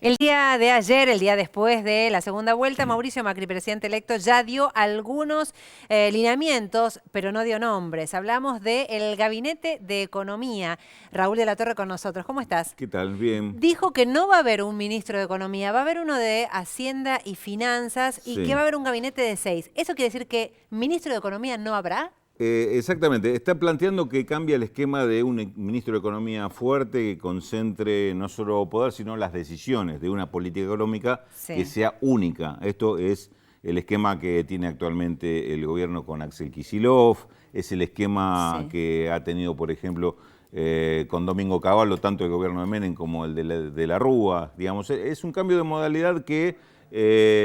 El día de ayer, el día después de la segunda vuelta, Mauricio Macri, presidente electo, ya dio algunos lineamientos, pero no dio nombres. Hablamos del Gabinete de Economía. Raúl de la Torre con nosotros. ¿Cómo estás? ¿Qué tal? Bien. Dijo que no va a haber un ministro de Economía, va a haber uno de Hacienda y Finanzas y que Sí. va a haber un gabinete de 6. ¿Eso quiere decir que ministro de Economía no habrá? Exactamente. Está planteando que cambia el esquema de un ministro de Economía fuerte que concentre no solo poder, sino las decisiones de una política económica que Sí. sea única. Esto es el esquema que tiene actualmente el gobierno con Axel Kicillof, es el esquema Sí. que ha tenido, por ejemplo, con Domingo Cavallo, tanto el gobierno de Menem como el de la Rúa. Digamos, es un cambio de modalidad que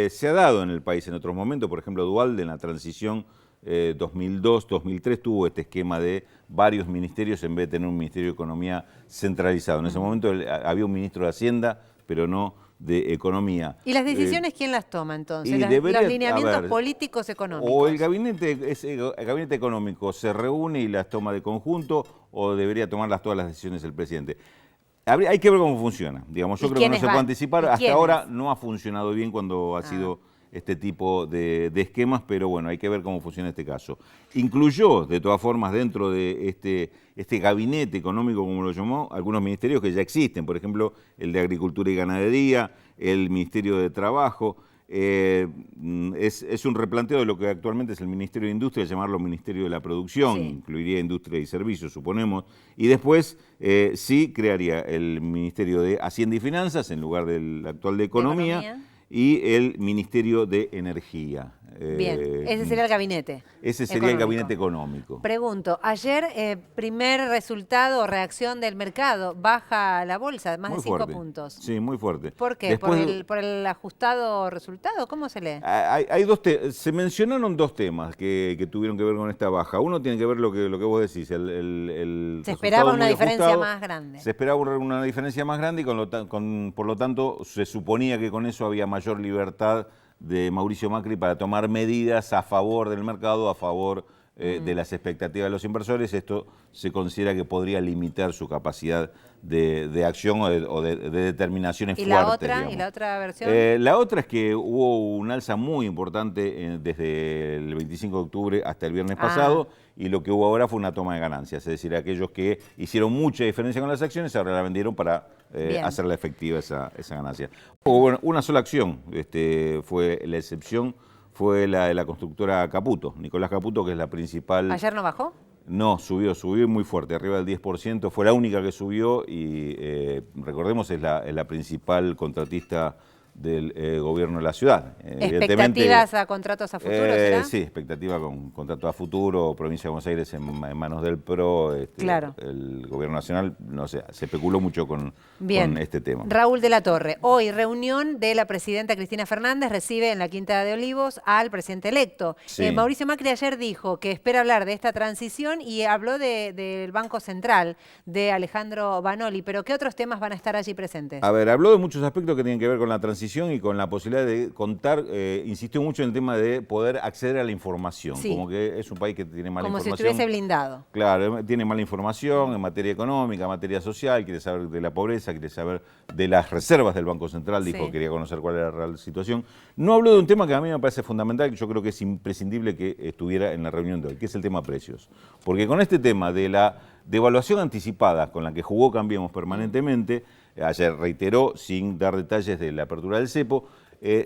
se ha dado en el país en otros momentos. Por ejemplo, Duhalde en la transición 2002-2003 tuvo este esquema de varios ministerios en vez de tener un Ministerio de Economía centralizado. En ese momento había un ministro de Hacienda, pero no de Economía. ¿Y las decisiones quién las toma entonces? Y Los debería, a lineamientos ver, políticos o el económicos. gabinete económico se reúne y las toma de conjunto, o debería tomarlas todas las decisiones el presidente. Hay que ver cómo funciona. Digamos, yo ¿Y creo que no quiénes se puede van? anticipar. ¿Y Hasta quiénes? ahora no ha funcionado bien cuando ha Ah. sido este tipo de esquemas, pero bueno, hay que ver cómo funciona este caso. Incluyó, de todas formas, dentro de este gabinete económico, como lo llamó, algunos ministerios que ya existen, por ejemplo, el de Agricultura y Ganadería, el Ministerio de Trabajo. Es un replanteo de lo que actualmente es el Ministerio de Industria, llamarlo Ministerio de la Producción, Sí. incluiría Industria y Servicios, suponemos, y después sí crearía el Ministerio de Hacienda y Finanzas en lugar del actual de ¿De Economía, economía? y el Ministerio de Energía. Bien, ese sería el gabinete Ese sería el económico. gabinete económico. Pregunto, ayer primer resultado o reacción del mercado, baja la bolsa, más de Muy 5 fuerte, puntos. sí, muy fuerte. ¿Por qué? ¿Por Después, el, por el ajustado resultado? ¿Cómo se lee? se mencionaron dos temas que tuvieron que ver con esta baja. Uno tiene que ver lo que vos decís, el Se resultado esperaba una muy diferencia ajustado. más grande. Se esperaba una diferencia más grande y por lo tanto se suponía que con eso había mayor libertad de Mauricio Macri para tomar medidas a favor del mercado, a favor de las expectativas de los inversores. Esto se considera que podría limitar su capacidad de acción o de determinaciones ¿Y la fuertes, otra? ¿Y digamos. la otra versión? La otra es que hubo un alza muy importante desde el 25 de octubre hasta el viernes Ah, pasado, y lo que hubo ahora fue una toma de ganancias, es decir, aquellos que hicieron mucha diferencia con las acciones ahora la vendieron para bien. hacerla efectiva esa ganancia. Hubo, bueno, una sola acción, fue la excepción, fue la de la constructora Caputo, Nicolás Caputo, que es la principal. ¿Ayer no bajó? No, subió muy fuerte, arriba del 10%, fue la única que subió y recordemos es la principal contratista del gobierno de la ciudad. Evidentemente, ¿Expectativas a contratos a futuro será? sí, expectativa con contrato a futuro, Provincia de Buenos Aires en manos del PRO, Claro. el gobierno nacional, no sé, se especuló mucho con Bien. este tema. Raúl de la Torre, hoy reunión de la presidenta Cristina Fernández, recibe en la Quinta de Olivos al presidente electo. Sí. Mauricio Macri ayer dijo que espera hablar de esta transición y habló del Banco Central, de Alejandro Banoli, pero ¿qué otros temas van a estar allí presentes? A ver, habló de muchos aspectos que tienen que ver con la transición y con la posibilidad de contar, insistió mucho en el tema de poder acceder a la información, Sí, como que es un país que tiene mala como si información. estuviese blindado. Claro, tiene mala información en materia económica, en materia social, quiere saber de la pobreza, quiere saber de las reservas del Banco Central, dijo Sí. que quería conocer cuál era la real situación. No habló de un tema que a mí me parece fundamental, que yo creo que es imprescindible que estuviera en la reunión de hoy, que es el tema precios. Porque con este tema de la devaluación anticipada con la que jugó Cambiemos permanentemente, ayer reiteró, sin dar detalles de la apertura del cepo,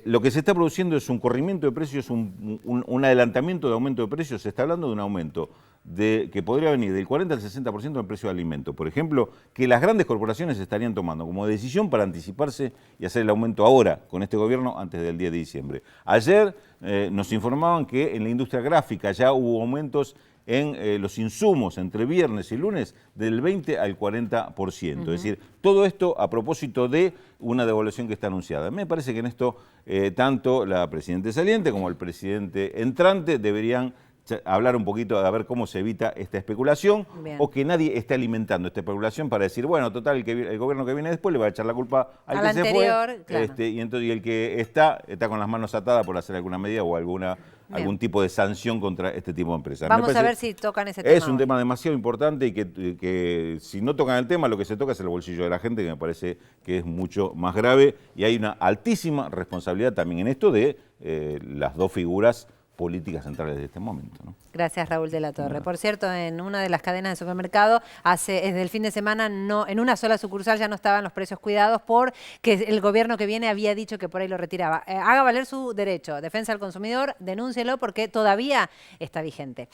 lo que se está produciendo es un corrimiento de precios, un adelantamiento de aumento de precios. Se está hablando de un aumento que podría venir del 40 al 60% del precio de alimentos. Por ejemplo, que las grandes corporaciones estarían tomando como decisión para anticiparse y hacer el aumento ahora, con este gobierno, antes del 10 de diciembre. Ayer nos informaban que en la industria gráfica ya hubo aumentos en los insumos entre viernes y lunes del 20 al 40%. Es decir, todo esto a propósito de una devaluación que está anunciada. Me parece que en esto tanto la presidenta saliente como el presidente entrante deberían hablar un poquito a ver cómo se evita esta especulación Bien. o que nadie esté alimentando esta especulación para decir, bueno, total, el gobierno que viene después le va a echar la culpa al que se fue. Claro. Y el que está con las manos atadas por hacer alguna medida o algún tipo de sanción contra este tipo de empresas. Vamos a ver si tocan ese tema. Es un tema demasiado importante y que si no tocan el tema, lo que se toca es el bolsillo de la gente, que me parece que es mucho más grave. Y hay una altísima responsabilidad también en esto de las dos figuras políticas centrales de este momento, ¿no? Gracias, Raúl de la Torre. Por cierto, en una de las cadenas de supermercado, desde el fin de semana, en una sola sucursal ya no estaban los precios cuidados porque el gobierno que viene había dicho que por ahí lo retiraba. Haga valer su derecho, defensa al consumidor, denúncielo porque todavía está vigente.